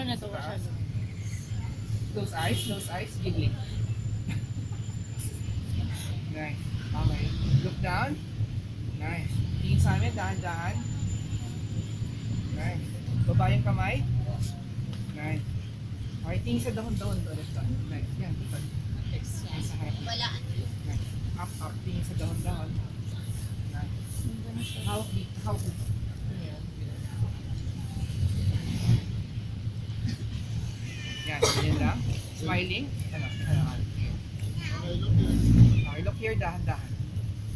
Parang natuwa siya. Close eyes, giggling. Nice. Okay. Look down. Nice. Tingin sa amin, dahan-dahan. Nice. Baba yung kamay. Nice. Okay, tingin sa dahon-dahon ulit. Nice. Yan, likod. Tingin sa harap. Nice. Up. Tingin sa dahon-dahon. Nice. Hawak dito. Yan, yan lang. Smiling. Ano? Okay, look here, dahan-dahan.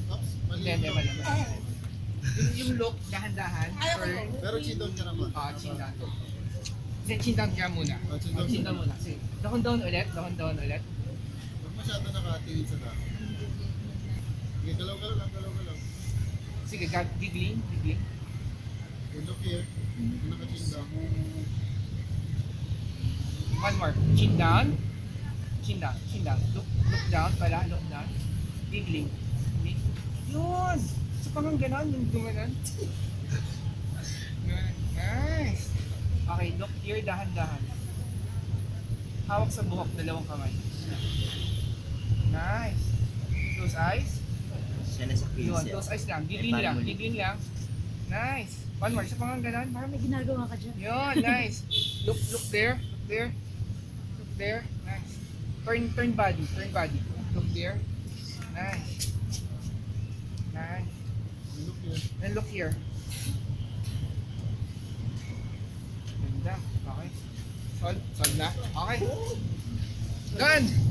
Oops, mali Hindi, yung mali. look. Yung look, dahan-dahan. Pero chin down ka naman. Chin down. Hindi, chin down ka muna. Chin down muna. Sige. Down ulit. Huwag masyado nakatingin sa dahon. Sige, galaw-galaw lang. Sige, giggling. Okay, look here. Naka-chin down. One more. Chin down. Look down pala. Look down. Giggling. Yun! Sa pangang ganon, yung gumanon. Nice! Okay, look here, dahan-dahan. Hawak sa buhok, dalawang kamay. Nice! Close eyes. Siya na sa Yun, quiz. close eyes lang. Giggling lang. Nice! One more, sa pangang ganon. Parang may ginagawa ka dyan. Yun, nice! Look there. Nice. Turn body. Look there. Nice. Look here. And look here. Ganda. Okay. Solve na. Okay. Done!